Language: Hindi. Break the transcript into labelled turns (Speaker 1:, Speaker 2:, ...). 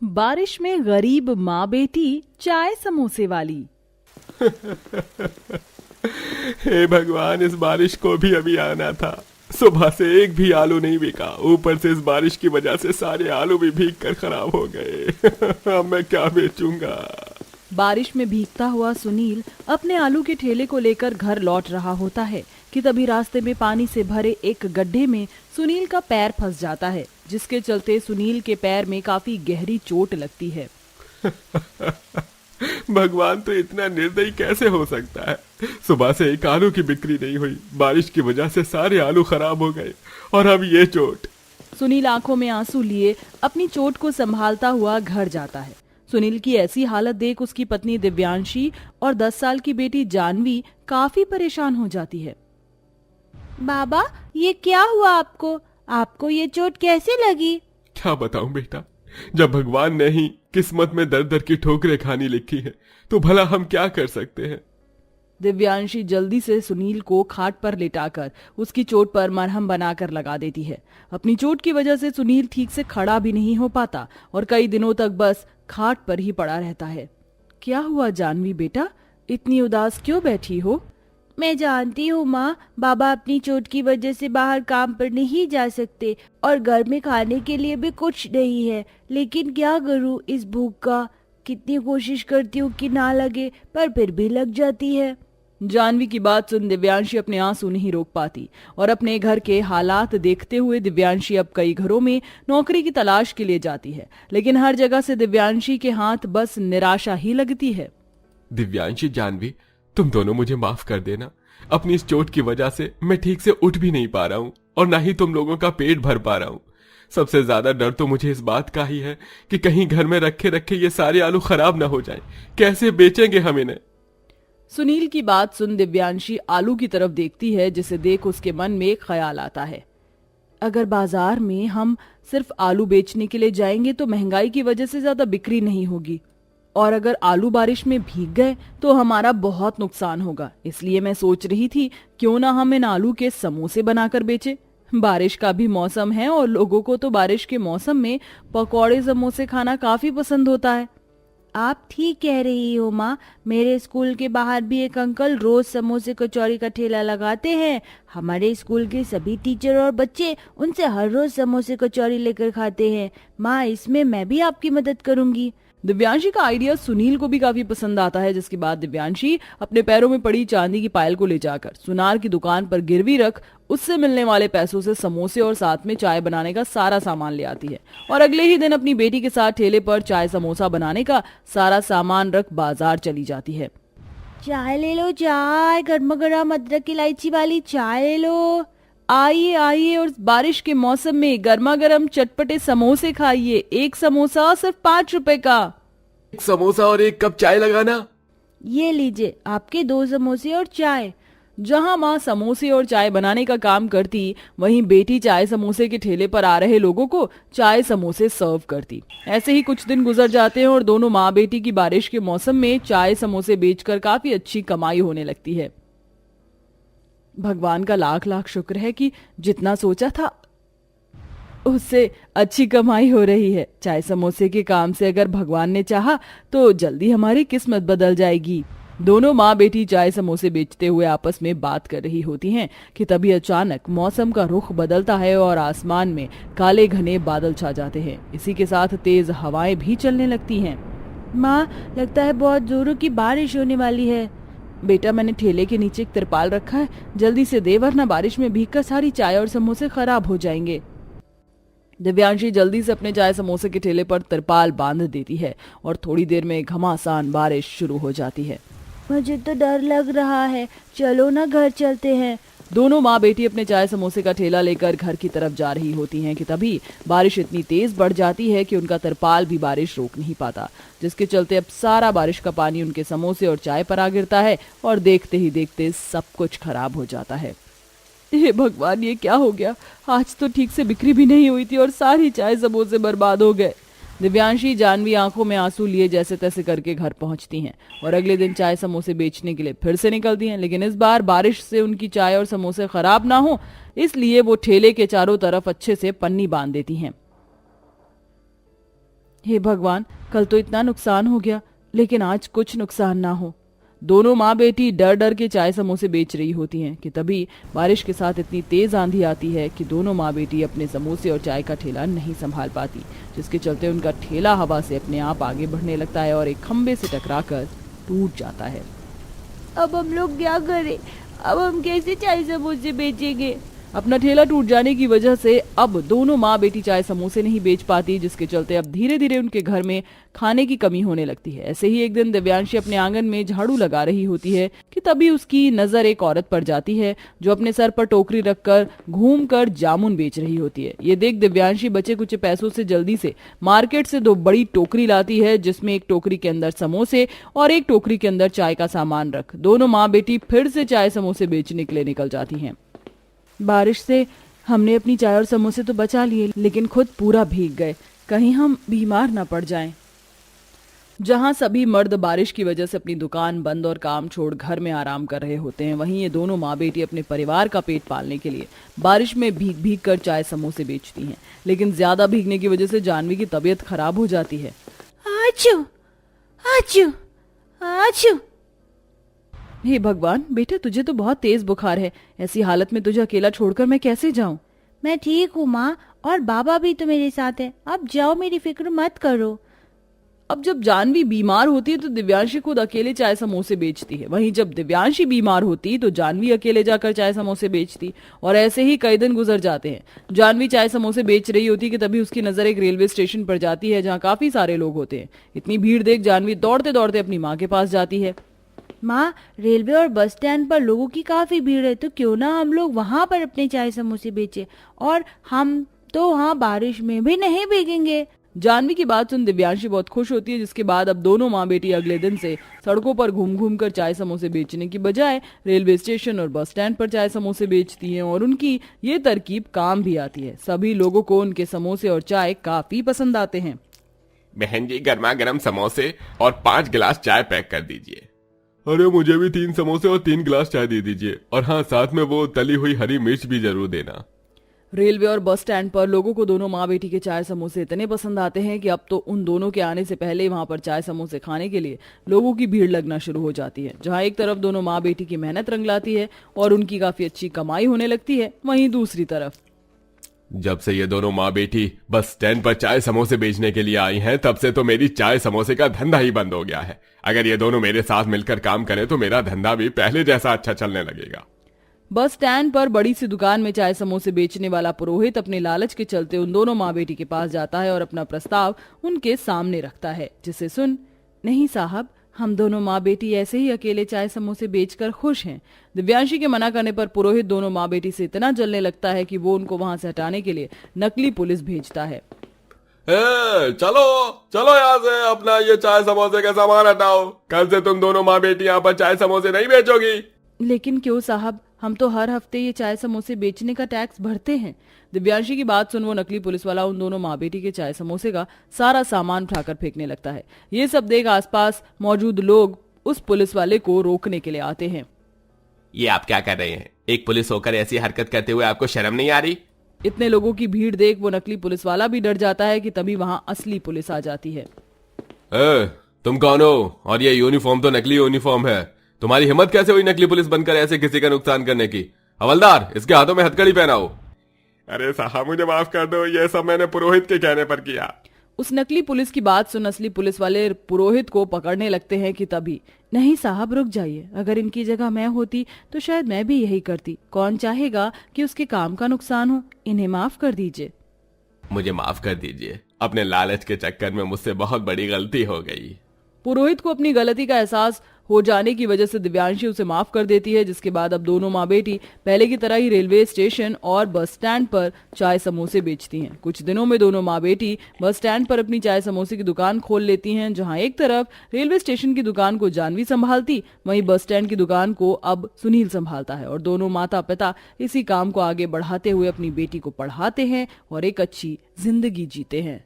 Speaker 1: बारिश में गरीब माँ बेटी चाय समोसे वाली।
Speaker 2: हे भगवान, इस बारिश को भी अभी आना था। सुबह से एक भी आलू नहीं बिका, ऊपर से इस बारिश की वजह से सारे आलू भी भीग कर खराब हो गए। अब मैं क्या बेचूंगा।
Speaker 1: बारिश में भीगता हुआ सुनील अपने आलू के ठेले को लेकर घर लौट रहा होता है कि तभी रास्ते में पानी से भरे एक गड्ढे में सुनील का पैर फंस जाता है, जिसके चलते सुनील के पैर में काफी गहरी चोट लगती है।
Speaker 2: भगवान तो इतना निर्दयी कैसे हो सकता है। सुबह से एक आलू की बिक्री नहीं हुई, बारिश की वजह से सारे आलू खराब हो गए और अब ये चोट।
Speaker 1: सुनील आंखों में आंसू लिए अपनी चोट को संभालता हुआ घर जाता है। सुनील की ऐसी हालत देख उसकी पत्नी दिव्यांशी और 10 साल की बेटी जानवी काफी परेशान हो जाती है।
Speaker 3: बाबा, ये क्या हुआ आपको? आपको ये चोट कैसे लगी?
Speaker 2: क्या बताऊं बेटा, जब भगवान ने ही किस्मत में दर दर की ठोकरें खानी लिखी है तो भला हम क्या कर सकते हैं।
Speaker 1: दिव्यांशी जल्दी से सुनील को खाट पर लेटाकर उसकी चोट पर मरहम बनाकर लगा देती है। अपनी चोट की वजह से सुनील ठीक से खड़ा भी नहीं हो पाता और कई दिनों तक बस खाट पर ही पड़ा रहता है। क्या हुआ जानवी बेटा, इतनी उदास क्यों बैठी हो?
Speaker 3: मैं जानती हूँ माँ, बाबा अपनी चोट की वजह से बाहर काम पर नहीं जा सकते और घर में खाने के लिए भी कुछ नहीं है, लेकिन क्या करूँ इस भूख का। कितनी कोशिश करती हूँ कि ना लगे, पर फिर भी लग जाती है।
Speaker 1: जानवी की बात सुन दिव्यांशी अपने आंसू नहीं रोक पाती और अपने घर के हालात देखते हुए दिव्यांशी अब कई घरों में नौकरी की तलाश के लिए जाती है, लेकिन हर जगह से दिव्यांशी के हाथ बस निराशा ही लगती है।
Speaker 2: दिव्यांशी, जानवी, तुम दोनों मुझे माफ कर देना। अपनी इस चोट की वजह से मैं ठीक से उठ भी नहीं पा रहा हूँ और ना ही तुम लोगों का पेट भर पा रहा हूँ। सबसे ज्यादा डर तो मुझे इस बात का ही है कि कहीं घर में रखे रखे ये सारे आलू खराब ना हो जाएं। कैसे बेचेंगे हम इन्हें।
Speaker 1: सुनील की बात सुन दिव्यांशी आलू की तरफ देखती है, जिसे देख उसके मन में एक ख्याल आता है। अगर बाजार में हम सिर्फ आलू बेचने के लिए जाएंगे तो महंगाई की वजह से ज्यादा बिक्री नहीं होगी, और अगर आलू बारिश में भीग गए तो हमारा बहुत नुकसान होगा। इसलिए मैं सोच रही थी क्यों ना हम इन आलू के समोसे बनाकर बेचें। बारिश का भी मौसम है और लोगों को तो बारिश के मौसम में पकौड़े समोसे खाना काफी पसंद होता है।
Speaker 3: आप ठीक कह रही हो माँ, मेरे स्कूल के बाहर भी एक अंकल रोज समोसे कचौरी का ठेला लगाते हैं। हमारे स्कूल के सभी टीचर और बच्चे उनसे हर रोज समोसे कचौरी लेकर खाते हैं। माँ, इसमें मैं भी आपकी मदद करूंगी।
Speaker 1: दिव्यांशी का आइडिया सुनील को भी काफी पसंद आता है, जिसके बाद दिव्यांशी अपने पैरों में पड़ी चांदी की पायल को ले जाकर सुनार की दुकान पर गिरवी रख उससे मिलने वाले पैसों से समोसे और साथ में चाय बनाने का सारा सामान ले आती है और अगले ही दिन अपनी बेटी के साथ ठेले पर चाय समोसा बनाने का सारा सामान रख बाजार चली जाती है।
Speaker 3: चाय ले लो, चाय गर्मा गर्म अदरक इलायची वाली चाय ले लो।
Speaker 1: आइए आइए और बारिश के मौसम में गर्मा गर्म चटपटे समोसे खाइए। एक समोसा सिर्फ 5 रुपए का।
Speaker 2: एक समोसा और एक कप चाय लगाना।
Speaker 3: ये लीजिए आपके 2 समोसे और चाय।
Speaker 1: जहां माँ समोसे और चाय बनाने का काम करती, वहीं बेटी चाय समोसे के ठेले पर आ रहे लोगों को चाय समोसे सर्व करती। ऐसे ही कुछ दिन गुजर जाते हैं और दोनों माँ बेटी की बारिश के मौसम में चाय समोसे बेचकर काफी अच्छी कमाई होने लगती है। भगवान का लाख लाख शुक्र है कि जितना सोचा था उससे अच्छी कमाई हो रही है। चाय समोसे के काम से अगर भगवान ने चाहा तो जल्दी हमारी किस्मत बदल जाएगी। दोनों माँ बेटी चाय समोसे बेचते हुए आपस में बात कर रही होती हैं कि तभी अचानक मौसम का रुख बदलता है और आसमान में काले घने बादल छा जाते हैं। इसी के साथ तेज हवाएं भी चलने लगती हैं।
Speaker 3: माँ, लगता है बहुत जोरों की बारिश होने वाली है।
Speaker 1: बेटा, मैंने ठेले के नीचे एक तिरपाल रखा है, जल्दी से दे वरना बारिश में भीगकर सारी चाय और समोसे खराब हो जाएंगे। दिव्यांशी जल्दी से अपने चाय समोसे के ठेले पर तिरपाल बांध देती है और थोड़ी देर में घमासान बारिश शुरू हो जाती है।
Speaker 3: मुझे तो डर लग रहा है, चलो ना घर चलते हैं।
Speaker 1: दोनों माँ बेटी अपने चाय समोसे का ठेला लेकर घर की तरफ जा रही होती हैं कि तभी बारिश इतनी तेज बढ़ जाती है कि उनका तिरपाल भी बारिश रोक नहीं पाता, जिसके चलते अब सारा बारिश का पानी उनके समोसे और चाय पर आ गिरता है और देखते ही देखते सब कुछ खराब हो जाता है। हे भगवान, ये क्या हो गया? आज तो ठीक से बिक्री भी नहीं हुई थी और सारी चाय समोसे बर्बाद हो गए। दिव्यांशी जानवी आंखों में आंसू लिए जैसे तैसे करके घर पहुंचती हैं और अगले दिन चाय समोसे बेचने के लिए फिर से निकलती हैं, लेकिन इस बार बारिश से उनकी चाय और समोसे खराब ना हो इसलिए वो ठेले के चारों तरफ अच्छे से पन्नी बांध देती हैं। हे भगवान, कल तो इतना नुकसान हो गया, लेकिन आज कुछ नुकसान ना हो। दोनों माँ बेटी डर डर के चाय समोसे बेच रही होती हैं कि तभी बारिश के साथ इतनी तेज आंधी आती है कि दोनों माँ बेटी अपने समोसे और चाय का ठेला नहीं संभाल पाती, जिसके चलते उनका ठेला हवा से अपने आप आगे बढ़ने लगता है और एक खंबे से टकराकर टूट जाता है।
Speaker 3: अब हम लोग क्या करें? अब हम कैसे चाय समोसे बेचेंगे?
Speaker 1: अपना ठेला टूट जाने की वजह से अब दोनों माँ बेटी चाय समोसे नहीं बेच पाती, जिसके चलते अब धीरे धीरे उनके घर में खाने की कमी होने लगती है। ऐसे ही एक दिन दिव्यांशी अपने आंगन में झाड़ू लगा रही होती है कि तभी उसकी नजर एक औरत पर जाती है जो अपने सर पर टोकरी रखकर घूमकर जामुन बेच रही होती है। ये देख दिव्यांशी बचे कुछ पैसों से जल्दी से मार्केट से 2 बड़ी टोकरी लाती है, जिसमें एक टोकरी के अंदर समोसे और एक टोकरी के अंदर चाय का सामान रख दोनों माँ बेटी फिर से चाय समोसे बेचने के लिए निकल जाती हैं। बारिश से हमने अपनी चाय और समोसे तो बचा लिए, लेकिन खुद पूरा भीग गए, कहीं हम बीमार ना पड़ जाएं। जहां सभी मर्द बारिश की वजह से अपनी दुकान बंद और काम छोड़ घर में आराम कर रहे होते हैं, वहीं ये दोनों माँ बेटी अपने परिवार का पेट पालने के लिए बारिश में भीग भीग कर चाय समोसे बेचती हैं। लेकिन ज्यादा भीगने की वजह से जानवी की तबीयत खराब हो जाती है।
Speaker 3: आचू, आचू, आचू।
Speaker 1: हे भगवान, बेटे तुझे तो बहुत तेज बुखार है, ऐसी हालत में तुझे अकेला छोड़कर मैं कैसे जाऊं?
Speaker 3: मैं ठीक हूँ माँ, और बाबा भी तो मेरे साथ है। अब जाओ, मेरी फिक्र मत करो।
Speaker 1: अब जब जानवी बीमार होती है तो दिव्यांशी खुद अकेले चाय समोसे बेचती है, वहीं जब दिव्यांशी बीमार होती तो जानवी अकेले जाकर चाय समोसे बेचती, और ऐसे ही कई दिन गुजर जाते हैं। जानवी चाय समोसे बेच रही होती कि तभी उसकी नजर एक रेलवे स्टेशन पर जाती है जहाँ काफी सारे लोग होते हैं। इतनी भीड़ देख जानवी दौड़ते दौड़ते अपनी माँ के पास जाती है।
Speaker 3: माँ, रेलवे और बस स्टैंड पर लोगों की काफी भीड़ है, तो क्यों ना हम लोग वहां पर अपने चाय समोसे बेचे, और हम तो वहाँ बारिश में भी नहीं भीगेंगे।
Speaker 1: जानवी की बात सुन दिव्यांशी बहुत खुश होती है, जिसके बाद अब दोनों माँ बेटी अगले दिन से सड़कों पर घूम घूम कर चाय समोसे बेचने की बजाय रेलवे स्टेशन और बस स्टैंड पर चाय समोसे बेचती हैं, और उनकी ये तरकीब काम भी आती है। सभी लोगों को उनके समोसे और चाय काफी पसंद आते हैं।
Speaker 2: बहन जी, गर्मा गर्म समोसे और 5 गिलास चाय पैक कर दीजिए। अरे मुझे भी 3 समोसे और 3 गिलास चाय दे दीजिए, और हाँ, साथ में वो तली हुई हरी मिर्च भी जरूर देना।
Speaker 1: रेलवे और बस स्टैंड पर लोगों को दोनों माँ बेटी के चाय समोसे इतने पसंद आते हैं कि अब तो उन दोनों के आने से पहले वहां पर चाय समोसे खाने के लिए लोगों की भीड़ लगना शुरू हो जाती है। जहां एक तरफ दोनों माँ बेटी की मेहनत रंग लाती है और उनकी काफी अच्छी कमाई होने लगती है, वहीं दूसरी तरफ
Speaker 2: जब से ये दोनों माँ बेटी बस स्टैंड पर चाय समोसे बेचने के लिए आई हैं, तब से तो मेरी चाय समोसे का धंधा ही बंद हो गया है। अगर ये दोनों मेरे साथ मिलकर काम करें तो मेरा धंधा भी पहले जैसा अच्छा चलने लगेगा।
Speaker 1: बस स्टैंड पर बड़ी सी दुकान में चाय समोसे बेचने वाला पुरोहित अपने लालच के चलते उन दोनों माँ बेटी के पास जाता है और अपना प्रस्ताव उनके सामने रखता है, जिसे सुन, नहीं साहब, हम दोनों माँ बेटी ऐसे ही अकेले चाय समोसे बेचकर खुश हैं। दिव्यांशी के मना करने पर पुरोहित दोनों माँ बेटी से इतना जलने लगता है कि वो उनको वहां से हटाने के लिए नकली पुलिस भेजता है।
Speaker 2: चलो चलो यहाँ से अपना ये चाय समोसे का सामान हटाओ। कल से तुम दोनों माँ बेटी यहाँ पर चाय समोसे नहीं बेचोगी।
Speaker 1: लेकिन क्यों साहब, हम तो हर हफ्ते ये चाय समोसे बेचने का टैक्स भरते हैं। दिव्यांशी की बात सुन वो नकली पुलिस वाला उन दोनों माँ बेटी के चाय समोसे का सारा सामान उठाकर फेंकने लगता है। ये सब देख आसपास मौजूद लोग उस पुलिस वाले को रोकने के लिए आते हैं।
Speaker 2: ये आप क्या कर रहे हैं? एक पुलिस होकर ऐसी हरकत करते हुए आपको शर्म नहीं आ रही?
Speaker 1: इतने लोगों की भीड़ देख वो नकली पुलिस वाला भी डर जाता है कि तभी वहां असली पुलिस आ जाती है।
Speaker 2: तुम कौन हो? और ये यूनिफॉर्म तो नकली यूनिफॉर्म है। तुम्हारी हिम्मत कैसे हुई नकली पुलिस बनकर ऐसे किसी का नुकसान करने की? हवलदार, इसके हाथों में हथकड़ी पहनाओ। अरे साहब, मुझे माफ कर दो, ये सब मैंने पुरोहित के कहने पर किया।
Speaker 1: उस नकली पुलिस की बात सुन असली पुलिस वाले पुरोहित को पकड़ने लगते हैं कि तभी, नहीं साहब रुक जाइए, अगर इनकी जगह मैं होती तो शायद मैं भी यही करती। कौन चाहेगा कि उसके काम का नुकसान हो? इन्हें माफ कर दीजिए।
Speaker 2: मुझे माफ कर दीजिए, अपने लालच के चक्कर में मुझसे बहुत बड़ी गलती हो गई।
Speaker 1: पुरोहित को अपनी गलती का एहसास हो जाने की वजह से दिव्यांशी उसे माफ कर देती है, जिसके बाद अब दोनों माँ बेटी पहले की तरह ही रेलवे स्टेशन और बस स्टैंड पर चाय समोसे बेचती हैं। कुछ दिनों में दोनों माँ बेटी बस स्टैंड पर अपनी चाय समोसे की दुकान खोल लेती हैं, जहां एक तरफ रेलवे स्टेशन की दुकान को जानवी संभालती, वहीं बस स्टैंड की दुकान को अब सुनील संभालता है, और दोनों माता पिता इसी काम को आगे बढ़ाते हुए अपनी बेटी को पढ़ाते हैं और एक अच्छी जिंदगी जीते हैं।